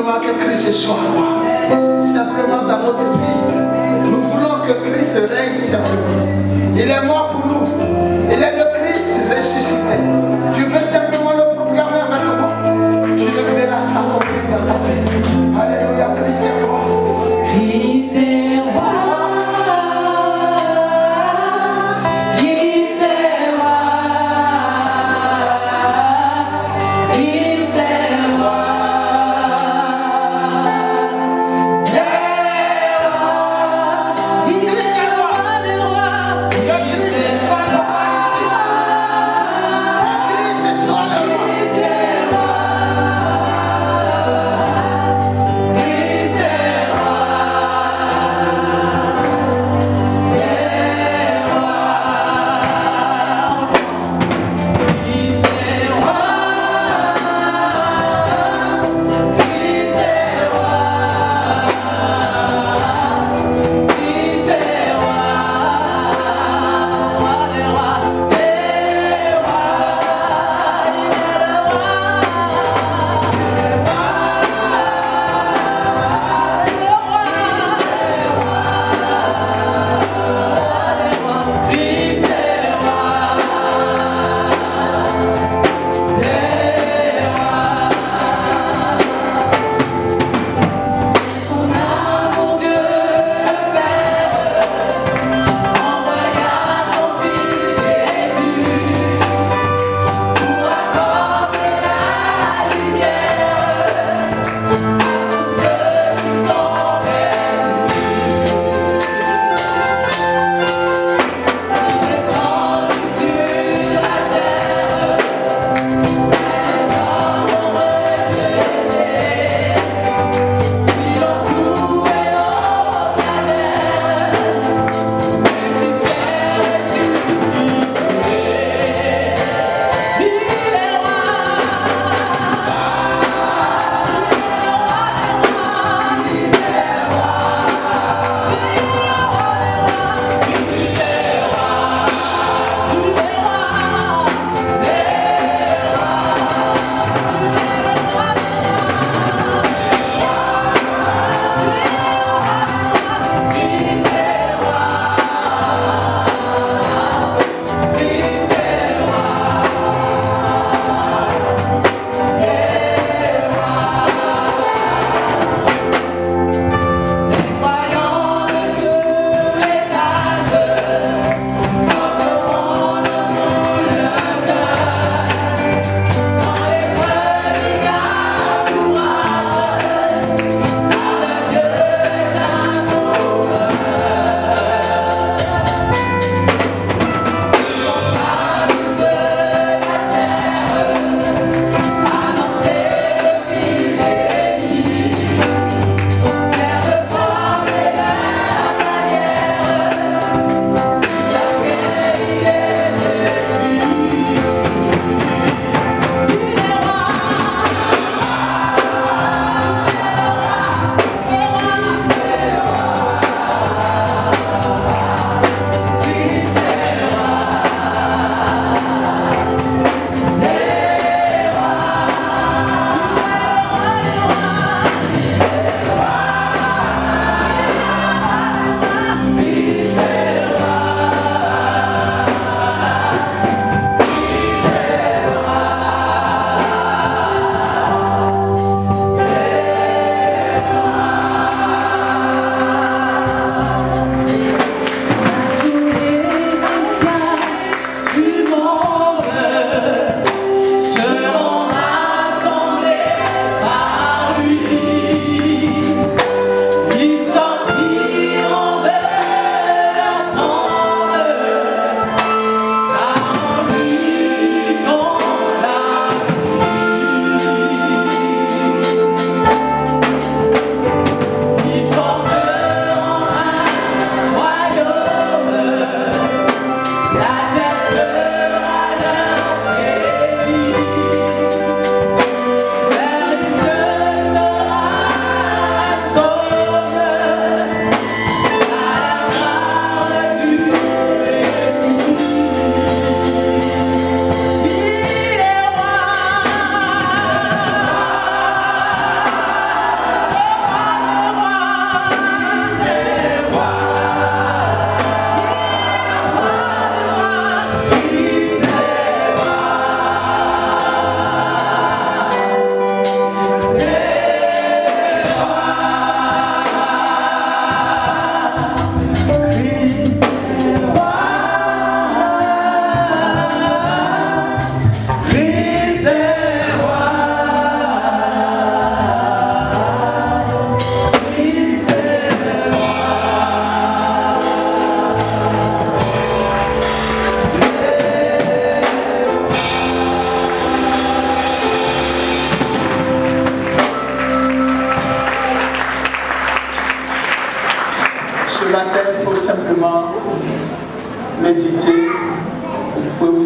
simplement que Christ soit roi. Simplement dans notre vie, nous voulons que Christ règne simplement. Il est mort pour nous. Il est le Christ ressuscité. Tu veux simplement le proclamer avec moi. Tu le verras s'accomplir dans ta vie. Alléluia, Christ est roi. Christ est roi. Christ est roi. Christ est roi. Dieu est roi. Il est roi des rois. Le Christ est roi.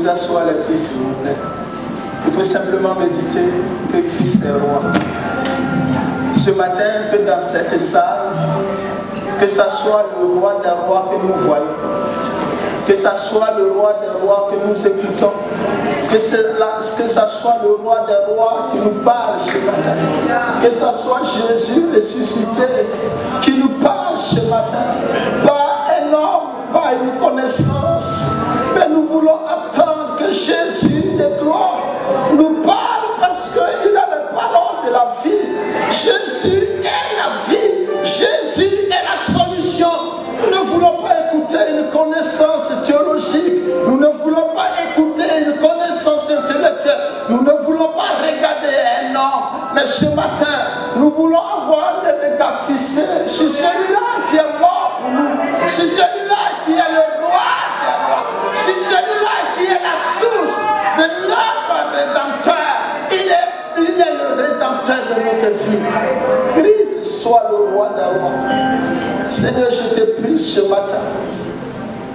vous asseoir les filles, s'il vous plaît. Il faut simplement méditer que Christ est roi. Ce matin, que dans cette salle, que ce soit le roi des rois que nous voyons, que ce soit le roi des rois que nous écoutons, que ce soit le roi des rois qui nous parle ce matin, que ce soit Jésus ressuscité qui nous parle ce matin, pas un homme, pas une connaissance, mais nous voulons attendre que Jésus de gloire nous parle parce qu'il a les paroles de la vie. Jésus est la vie, Jésus est la solution. Nous ne voulons pas écouter une connaissance théologique, nous ne voulons pas écouter une connaissance intellectuelle, nous ne voulons pas regarder un homme, mais ce matin, nous voulons avoir le regard fixé sur celui-là qui est mort pour nous, sur celui-là qui est le roi des rois, sur celui-là qui est la source de notre Rédempteur. Il est le Rédempteur de notre vie. Christ soit le roi des rois. Seigneur, je te prie ce matin.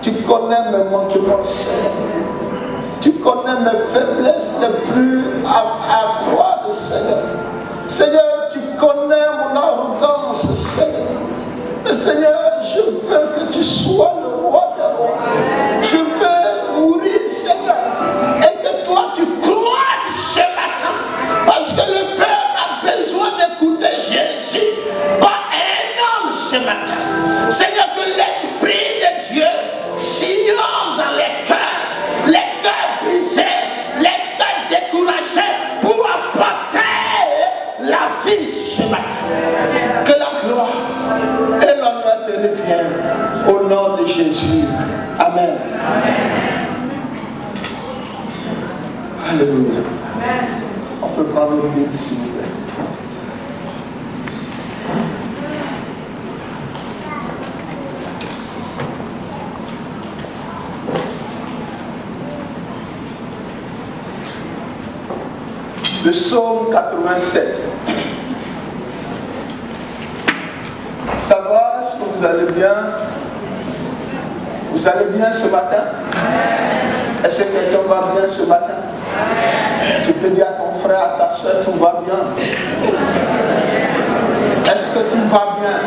Tu connais mes manquements, Seigneur. Tu connais mes faiblesses les plus à croire, Seigneur. Seigneur, tu connais mon arrogance, Seigneur. Mais Seigneur, je veux que tu sois le roi des rois. Je veux mourir, Seigneur. Et que toi, tu crois ce matin. Parce que le peuple a besoin d'écouter Jésus. Pas un homme ce matin. Seigneur, que l'Esprit de Dieu sillonne dans les cœurs brisés, les cœurs découragés, pour apporter la vie ce matin. Que la gloire et l'honneur te reviennent au nom de Jésus. Amen. Alléluia. On peut prendre le Bible, s'il vous plaît. Le psaume 87. Ça va? Est-ce que vous allez bien? Vous allez bien ce matin? Est-ce que quelqu'un va bien ce matin? Tu peux dire à ton frère, à ta soeur, tout va bien? Est-ce que tout va bien?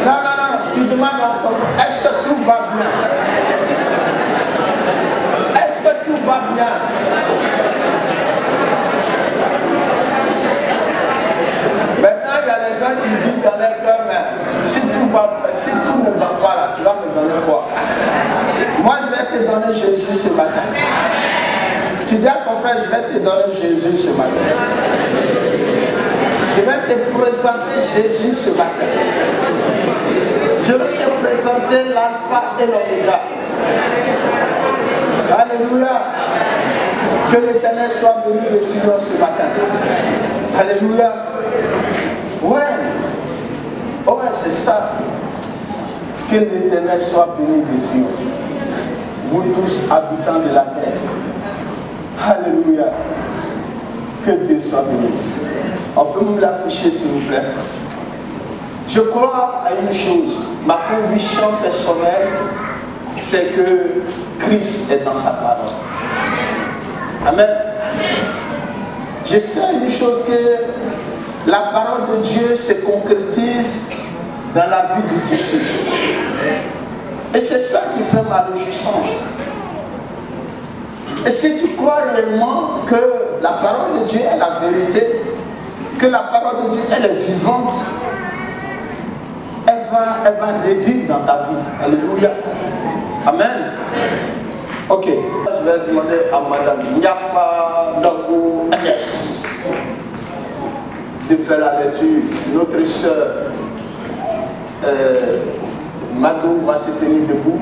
Non, non, non, tu demandes à ton frère, est-ce que tout va bien? Est-ce que tout va bien? Maintenant, il y a les gens qui disent dans leur cœur, mais si tout ne va pas là, tu vas me donner quoi? Moi, je vais te donner Jésus ce matin. Tu dis à ton frère, je vais te donner Jésus ce matin. Je vais te présenter Jésus ce matin. Je vais te présenter l'alpha et l'oméga. Alléluia. Que l'Éternel soit béni de Sion ce matin. Alléluia. Ouais. Ouais, c'est ça. Que l'Éternel soit béni de Sion. Vous tous habitants de la terre. Alléluia. Que Dieu soit béni. On peut nous l'afficher s'il vous plaît. Je crois à une chose. Ma conviction personnelle, c'est que Christ est dans sa parole. Amen. Je sais une chose, que la parole de Dieu se concrétise dans la vie du disciple. Et c'est ça qui fait ma réjouissance. Et si tu crois réellement que la parole de Dieu est la vérité, que la parole de Dieu elle est vivante, elle va revivre dans ta vie. Alléluia. Amen. Ok. Je vais demander à Madame Nyapa Dango Agnès de faire la lecture. Notre soeur Mado va se tenir debout.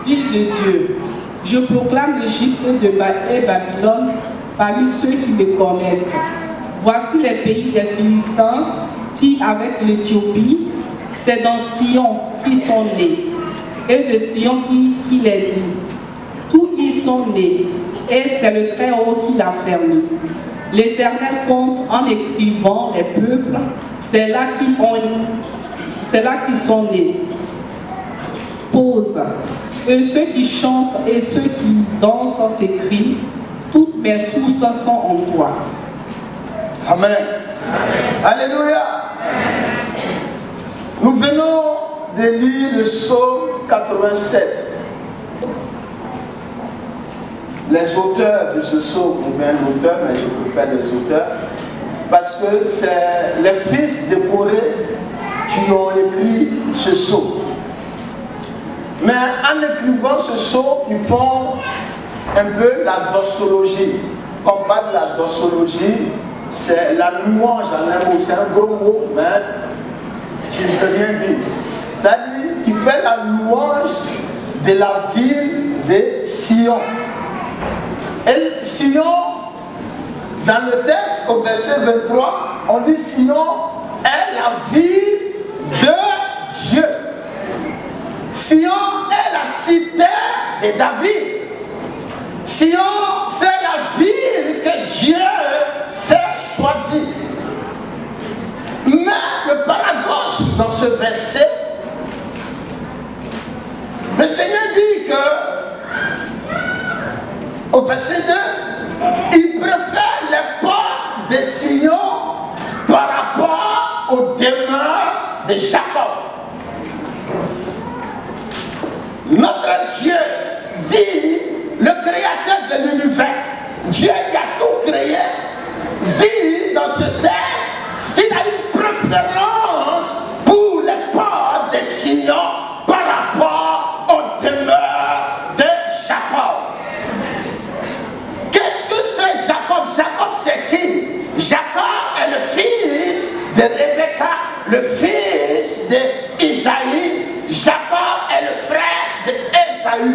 ville de Dieu. Je proclame l'Égypte et Babylone parmi ceux qui me connaissent. Voici les pays des Philistins, dit avec l'Éthiopie. C'est dans Sion qu'ils sont nés, et de Sion qui les dit. Tous y sont nés, et c'est le Très-Haut qui l'a fermé. L'Éternel compte en écrivant les peuples, c'est là qu'ils sont nés. Pause. Et ceux qui chantent et ceux qui dansent s'écrient, toutes mes sources sont en toi. Amen. Alléluia. Nous venons de lire le psaume 87. Les auteurs de ce psaume, ou bien l'auteur, mais je préfère les auteurs, parce que c'est les fils de Corée qui ont écrit ce psaume. Mais en écrivant ce psaume, ils font un peu la doxologie. Quand on parle de la doxologie, c'est la louange en un mot, c'est un gros mot, mais qui ne veut rien dire. C'est-à-dire qu'il fait la louange de la ville de Sion. Et Sion, dans le texte, au verset 23, on dit Sion est la ville de Dieu. Sion est la cité de David. Sion, c'est la ville que Dieu s'est choisie. Mais le paradoxe dans ce verset, le Seigneur dit que, au verset 2, il préfère les portes de Sion par rapport aux demeures de Jacob. Notre Dieu dit, le créateur de l'univers, Dieu qui a tout créé, dit dans ce texte qu'il a une préférence pour les portes de Sion par rapport aux demeures de Jacob. Qu'est-ce que c'est Jacob? Jacob c'est qui? Jacob est le fils de Rebecca, le fils d'Isaïe. Jacob est le frère d'Ésaü.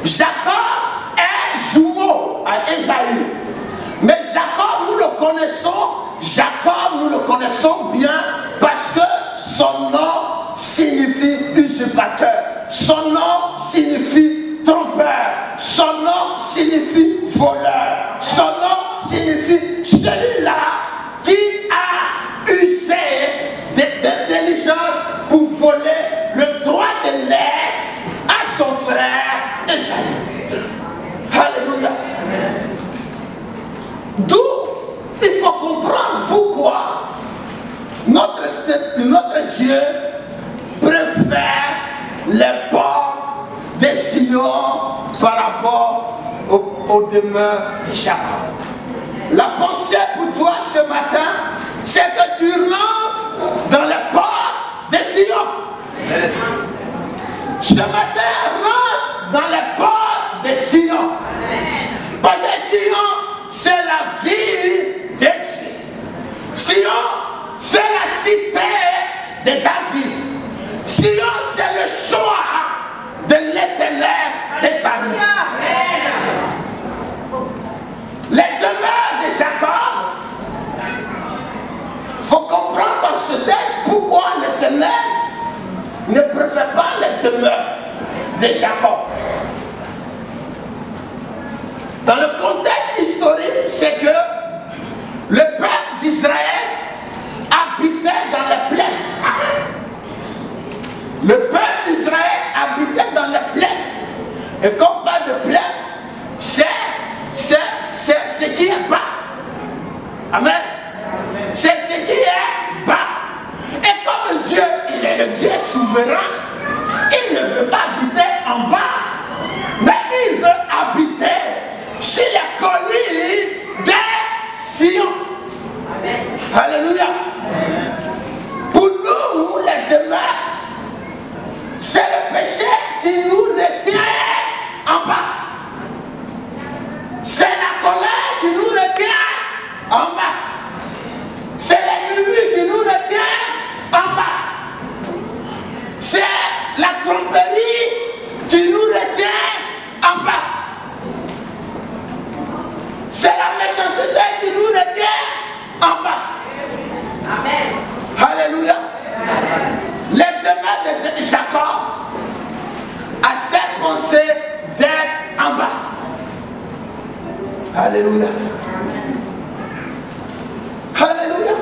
Jacob est jumeau à Ésaü. Mais Jacob, nous le connaissons bien parce que son nom signifie usurpateur. Son nom signifie trompeur. Son nom signifie voleur. Son nom signifie celui-là qui a usé d'intelligence pour voler le droit de l'Est à son frère Ésaü. Alléluia. D'où il faut comprendre pourquoi notre Dieu préfère les portes de Sion par rapport aux demeures de Jacob. La pensée pour toi ce matin, c'est que tu rentres dans les portes de Sion. Ce matin, rentre dans les portes de Sion. Parce que Sion, c'est la ville de Dieu. Sion, c'est la cité de David. Sion, c'est le choix de l'Éternel des armées. Les demeures de Jacob, il faut comprendre dans ce texte pourquoi l'Éternel ne préfère pas les demeures de Jacob. Dans le contexte historique, c'est que le peuple d'Israël habitait dans les plaines. Le peuple d'Israël habitait dans les plaines. Et quand on parle de plaine, c'est ce qui est bas. Amen. C'est ce qui est bas. Et comme Dieu, il est le Dieu souverain, il ne veut pas habiter en bas, mais il veut habiter sur les collines de Sion. Amen. Alléluia. Pour nous, les demeures, c'est le péché qui nous retient en bas. C'est la colère qui nous retient en bas. C'est la nuit qui nous retient en bas. C'est la tromperie qui nous revient en bas. Amen. Alléluia. Les demeures de Jacob a cette pensée d'être en bas. Alléluia. Alléluia.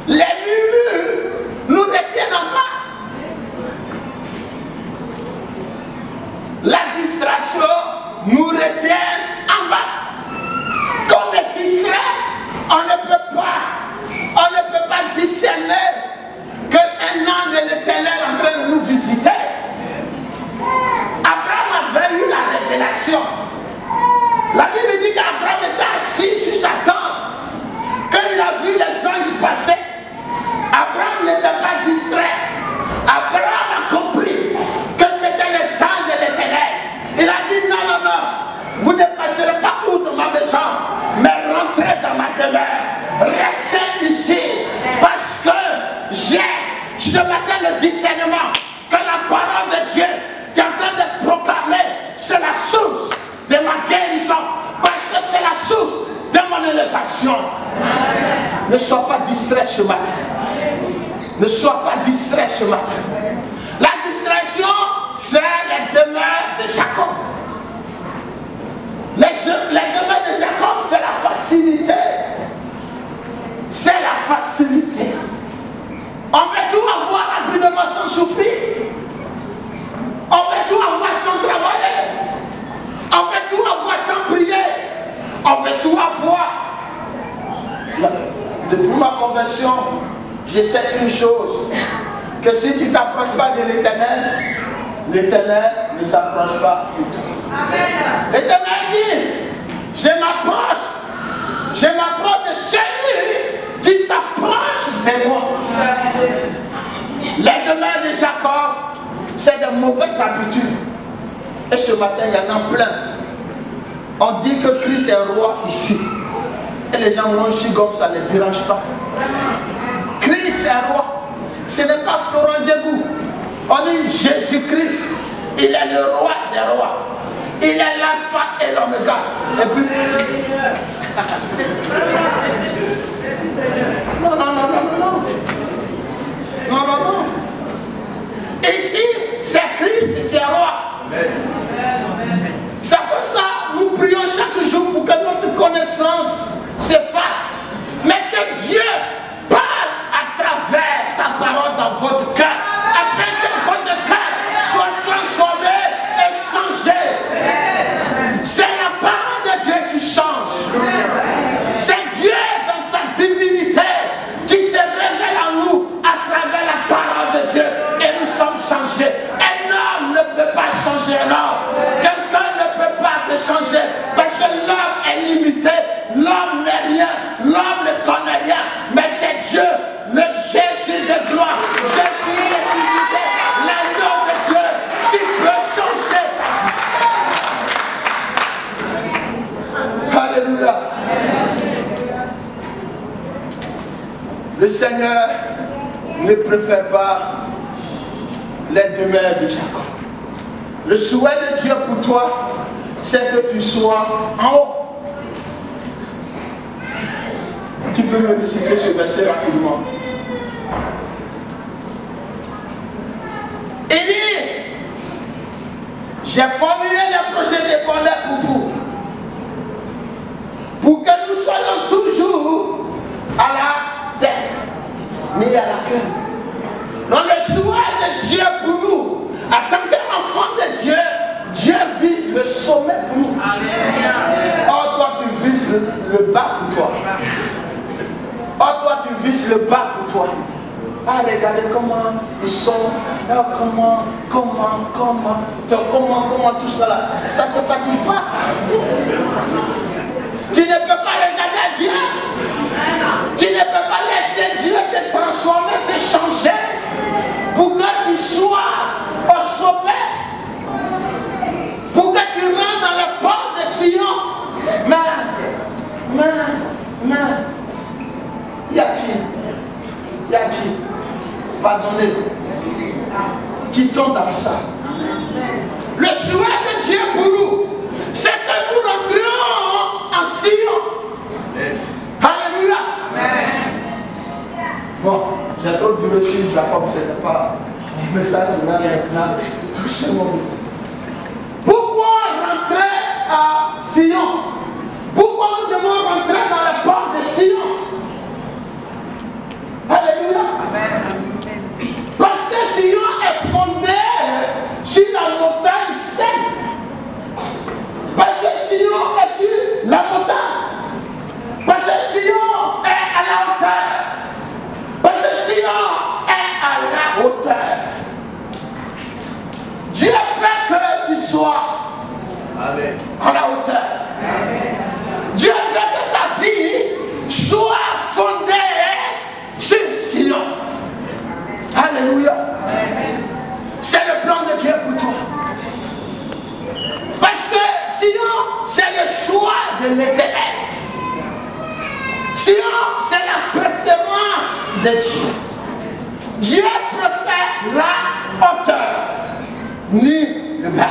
Les murmures nous retiennent en bas. La distraction nous retient en bas. Quand on est distrait, on ne peut pas discerner qu'un ange de l'Éternel est en train de nous visiter. Abraham avait eu la révélation. La Bible dit qu'Abraham était assis sur sa tente. Quand il a vu les anges passer, Abraham n'était pas distrait. Abraham a compris que c'était les anges de l'Éternel. Il a dit non, non, non, vous ne passerez pas outre ma maison, mais rentrez dans ma demeure. Restez ici parce que j'ai ce matin le discernement que la parole de Dieu qui est en train de proclamer, c'est la source de ma guérison, parce que c'est la source de mon élévation. Ne sois pas distrait ce matin. Ne sois pas distrait ce matin. La distraction, c'est les demeures de Jacob. Les demeures de Jacob, c'est la facilité. C'est la facilité. On veut tout avoir rapidement sans souffrir. On veut tout avoir sans travailler. On veut tout avoir sans prier. On veut tout avoir. Depuis ma conversion, je sais une chose, que si tu ne t'approches pas de l'Éternel, l'Éternel ne s'approche pas de toi. L'Éternel dit, je m'approche de celui qui s'approche de moi. Les demeures de Jacob, c'est de mauvaises habitudes. Et ce matin, il y en a plein. On dit que Christ est roi ici. Et les gens mangent comme ça, ne les dérange pas. Christ est roi. Ce n'est pas Florent Diegou. On dit Jésus-Christ, il est le roi des rois. Il est l'alpha et l'oméga. Et puis... Non, non, non, non, non. Non, non, non. Ici, c'est Christ qui est roi. C'est pour ça que nous prions chaque jour pour que notre connaissance s'efface. Mais que Dieu parle à travers sa parole dans votre cœur, afin que votre cœur soit transformé et changé. C'est la parole de Dieu qui change. C'est Dieu dans sa divinité qui se révèle en nous à travers la parole de Dieu. Et nous sommes changés. Un homme ne peut pas changer un homme. Quelqu'un ne peut pas te changer parce que l'homme est limité. L'homme n'est rien. L'homme ne connaît rien. Mais c'est Dieu, le Jésus de gloire. Jésus ressuscité, l'agneau de Dieu qui peut changer ta vie. Alléluia. Le Seigneur ne préfère pas les demeures de Jacob. Le souhait de Dieu pour toi, c'est que tu sois en haut. Tu peux me réciter ce verset rapidement. Il dit, j'ai formulé les projets de bonheur pour vous, pour que nous soyons toujours à la tête, ni à la queue. Donc le souhait de Dieu pour nous, en tant qu'enfant de Dieu, Dieu vise le sommet pour nous. Or toi tu vises le bas pour toi. Or toi tu vises le bas pour toi. Ah, regardez comment ils sont, comment tout ça là. Ça ne te fatigue pas. Tu ne peux pas regarder Dieu. Tu ne peux pas laisser Dieu te transformer, te changer pour que tu sois au sommet. Pour que tu rentres dans le port de Sion. Mais, y a-t-il, pardonnez, qui tombe dans ça? Le souhait de Dieu pour nous, c'est que nous rentrions en Sion Jules Jacob, ce n'est pas un message de maintenant. Touchez mon message. Pourquoi rentrer à Sion? Pourquoi nous devons rentrer dans la porte de Sion? Alléluia. Parce que Sion est fondé sur la montagne sainte. Parce que Sion est sur la montagne. Parce que Sion est à la hauteur. Parce que Sion est à la hauteur. Dieu fait que tu sois à la hauteur. Dieu fait que ta vie soit fondée sur Sion. Alléluia. C'est le plan de Dieu pour toi. Parce que Sion, c'est le choix de l'Éternel. Sion, c'est la préférence de Dieu. Dieu préfère la hauteur, ni le bas.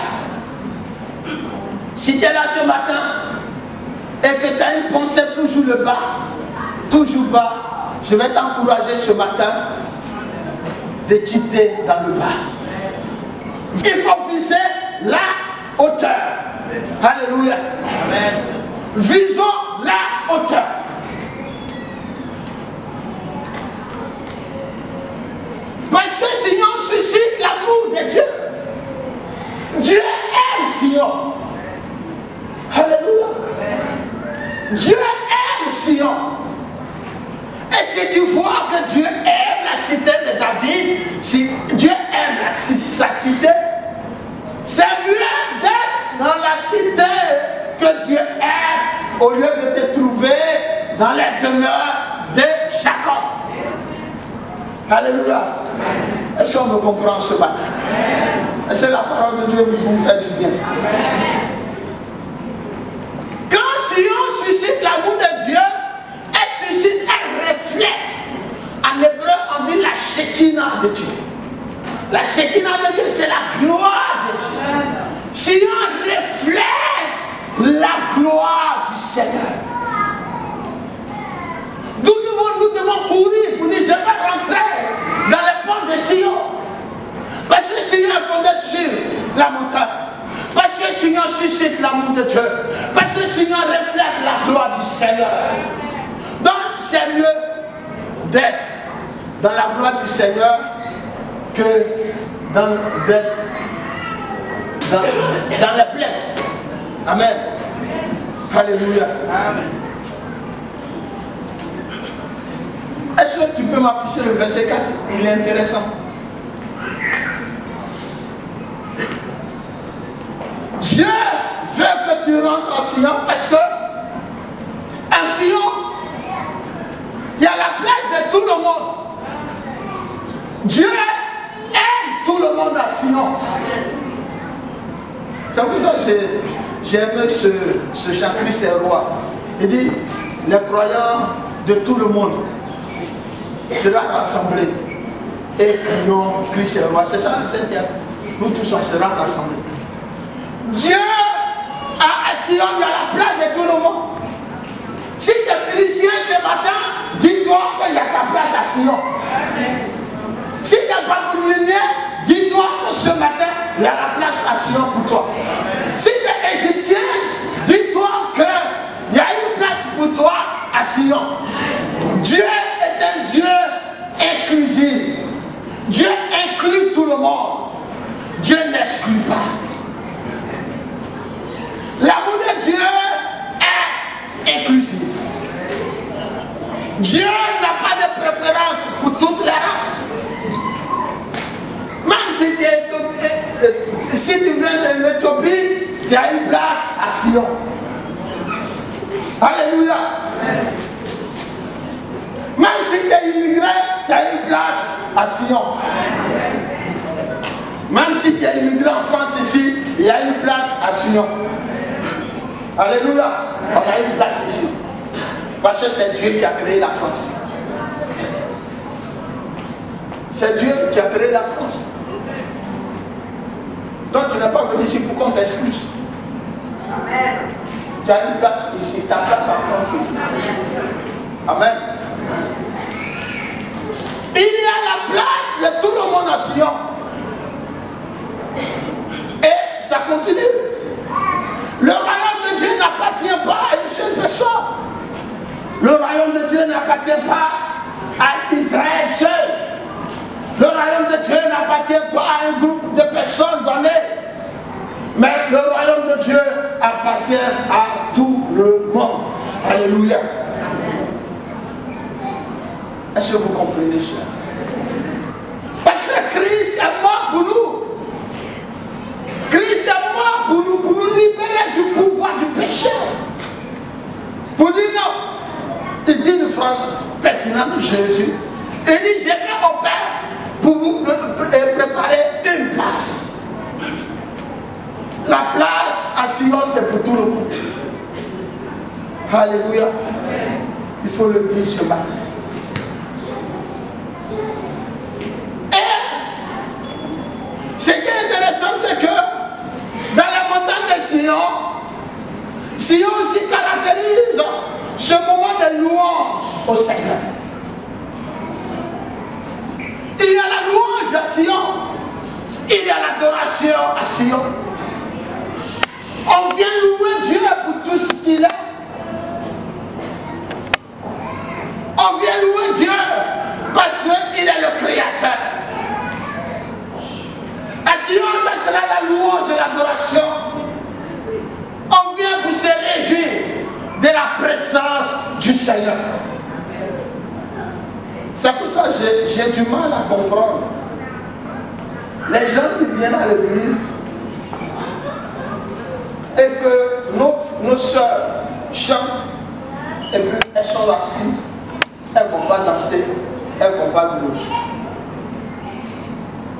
Si tu es là ce matin et que tu as une pensée toujours le bas, toujours bas, je vais t'encourager ce matin de quitter dans le bas. Il faut viser la hauteur. Alléluia. Amen. Visons la hauteur. Parce que Sion suscite l'amour de Dieu. Dieu aime Sion. Alléluia. Dieu aime Sion. Et si tu vois que Dieu aime la cité de David, si Dieu aime sa cité, c'est mieux d'être dans la cité que Dieu aime au lieu de te trouver dans les demeures de Jacob. Alléluia. Est-ce qu'on me comprend ce matin? Est-ce que la parole de Dieu vous fait du bien? Quand Sion suscite l'amour de Dieu, elle reflète. En hébreu, on dit la Shekinah de Dieu. La Shekinah de Dieu, c'est la gloire de Dieu. Sion reflète la gloire du Seigneur. D'où nous devons courir pour dire je vais rentrer dans les portes de Sion. Parce que Sion est fondé sur la montagne. Parce que Sion suscite l'amour de Dieu. Parce que Sion reflète la gloire du Seigneur. Donc c'est mieux d'être dans la gloire du Seigneur que d'être dans les plaines. Amen. Alléluia. Amen. Est-ce que tu peux m'afficher le verset 4? Il est intéressant. Dieu veut que tu rentres à Sion parce que à Sion, il y a la place de tout le monde. Dieu aime tout le monde à Sion. C'est pour ça que j'ai aimé ce chant Christ est roi. Il dit, les croyants de tout le monde sera rassemblés et crions Christ est roi. C'est ça le Saint-Pierre. Nous tous on sera rassemblés. Dieu a à Sion, il y a la place de tout le monde. Si tu es Philisien ce matin, dis-toi qu'il y a ta place à Sion. Si tu es Babylonien, dis-toi que ce matin, il y a la place à Sion pour toi. Si tu es Égyptien, dis-toi qu'il y a une place pour toi à Sion. Dieu est un Dieu inclusif. Dieu inclut tout le monde. Dieu n'exclut pas. L'amour de Dieu est inclusif. Dieu n'a pas de préférence pour toutes les races. Même si tu viens de l'Éthiopie, tu as une place à Sion. Alléluia. Même si tu es immigré, tu as une place à Sion. Même si tu es immigré en France ici, il y a une place à Sion. Alléluia. On a une place ici. Parce que c'est Dieu qui a créé la France. C'est Dieu qui a créé la France. Donc tu n'es pas venu ici pour qu'on t'excluse. Amen. Tu as une place ici, ta place en France ici. Amen. Il y a la Le royaume de Dieu n'appartient pas à Israël seul. Le royaume de Dieu n'appartient pas à un groupe de personnes données. Mais le royaume de Dieu appartient à tout le monde. Alléluia. Est-ce que vous comprenez ça? Parce que Christ est mort pour nous. Christ est mort pour nous libérer du pouvoir du péché. Pour dire non. Il dit une phrase pertinente de Jésus. Il dit, je vais au Père pour vous préparer une place. La place à Sion, c'est pour tout le monde. Alléluia. Il faut le dire ce matin. Ce qui est intéressant, c'est que dans la montagne de Sion, Sion aussi caractérise ce moment de louange au Seigneur. Il y a la louange à Sion, il y a l'adoration à Sion. On vient louer Dieu pour tout ce qu'il est. On vient louer Dieu parce qu'il est le Créateur. À Sion, ça sera la louange et l'adoration. On vient pour se réjouir de la présence du Seigneur. C'est pour ça que j'ai du mal à comprendre. Les gens qui viennent à l'église et que nos soeurs chantent et puis elles sont assises, elles ne vont pas danser, elles ne vont pas louer.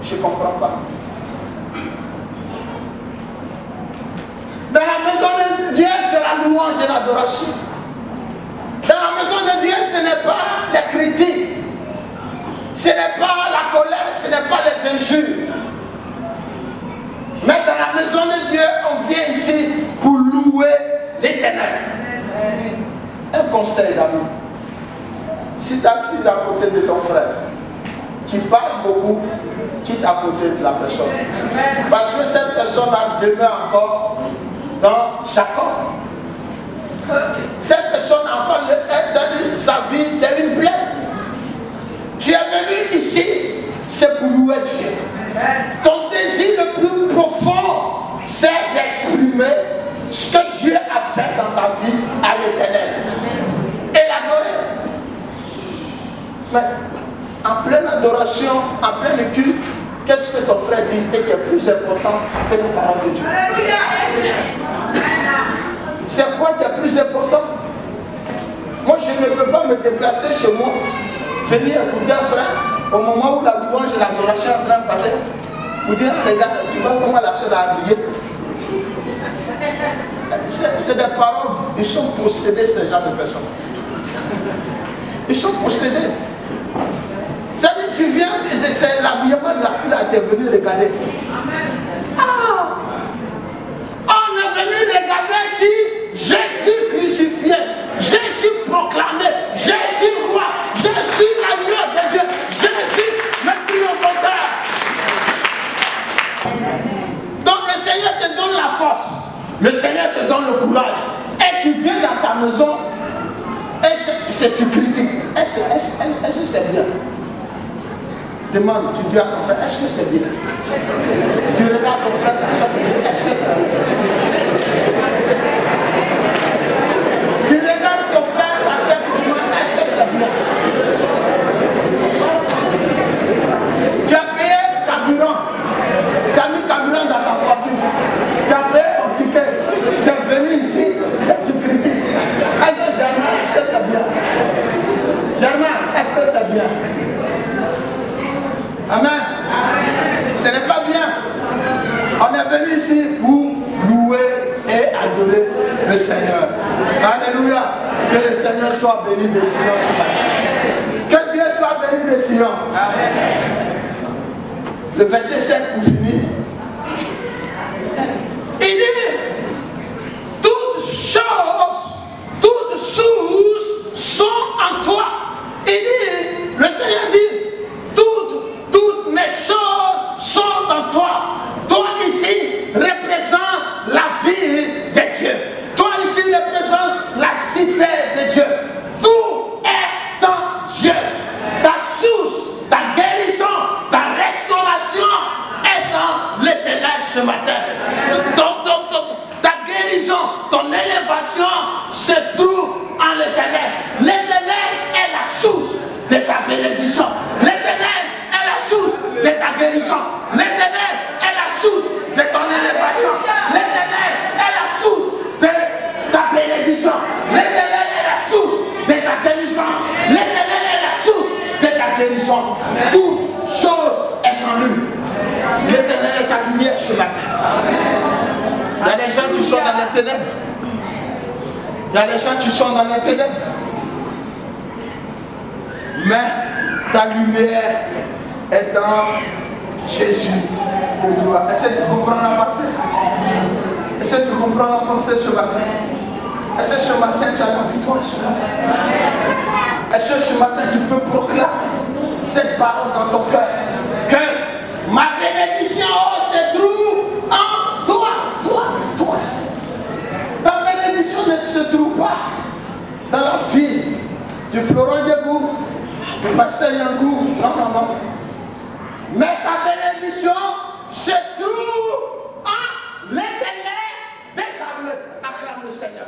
Je ne comprends pas. Dans la maison de Dieu, c'est la louange et l'adoration. Dans la maison de Dieu, ce n'est pas les critiques, ce n'est pas la colère, ce n'est pas les injures. Mais dans la maison de Dieu, on vient ici pour louer l'Éternel. Un conseil d'amour. Si tu es assis à côté de ton frère, tu parles beaucoup, tu es à côté de la personne. Parce que cette personne-là demeure encore dans Jacob. Cette personne encore, sa vie, c'est une plaie. Tu es venu ici, c'est pour louer Dieu. Ton désir le plus profond, c'est d'exprimer ce que Dieu a fait dans ta vie à l'Éternel. Et l'adorer. Mais en pleine adoration, en pleine culte, qu'est-ce que ton frère dit et qui est plus important que les paroles de Dieu? C'est quoi qui est plus important? Moi, je ne peux pas me déplacer chez moi, venir écouter un frère au moment où la louange et l'adoration est en train de passer. Vous dire, regarde, tu vois comment la soeur a habillé. C'est des paroles, ils sont possédés, ces gens de personnes. Ils sont possédés. C'est-à-dire, tu viens, c'est l'habillement de la fille là qui est venue regarder. Ah! On est venu regarder qui? Jésus crucifié, Jésus proclamé, Jésus roi, Jésus l'agneau de Dieu, Jésus le triomphateur. Donc le Seigneur te donne la force, le Seigneur te donne le courage, et tu viens dans sa maison, et c'est tu critiques. Est-ce que c'est bien? Demande, tu dis à ton frère, est-ce que c'est bien? Tu regardes ton frère, est-ce que c'est bien? Tu regardes ton frère, ta soeur, est-ce que c'est bien? Tu as payé carburant, tu as mis carburant dans ta voiture, tu as payé ton ticket, tu es venu ici et tu critiques. Est-ce que Germain, est-ce que c'est bien? Germain, est-ce que c'est bien? Amen. Ce n'est pas bien. On est venu ici pour louer et adorer le Seigneur. Alléluia. Que le Seigneur soit béni de Sion. Que Dieu soit béni de Sion. Le verset 7 pour finir. Il dit, toutes sources sont en toi. Il dit, le Seigneur dit, toutes mes choses sont en toi. Toi ici représente la vie de Dieu. Toi ici représente la cité de Dieu. Tout puissant. Toute chose est en lui. L'Éternel est ta lumière ce matin. Il y a des gens qui sont dans les ténèbres. Il y a des gens qui sont dans les ténèbres. Mais ta lumière est dans Jésus. Est-ce que tu comprends la pensée? Est-ce que tu comprends la pensée ce matin? Est-ce que ce matin tu as la victoire ce matin? Est-ce que ce matin tu peux proclamer cette parole dans ton cœur? Que ma bénédiction se trouve en toi. Toi. Ta bénédiction ne se trouve pas dans la vie du Florent Diegou, du pasteur Yankou. Non. Mais ta bénédiction se trouve en l'Éternel des armées. Acclame le Seigneur.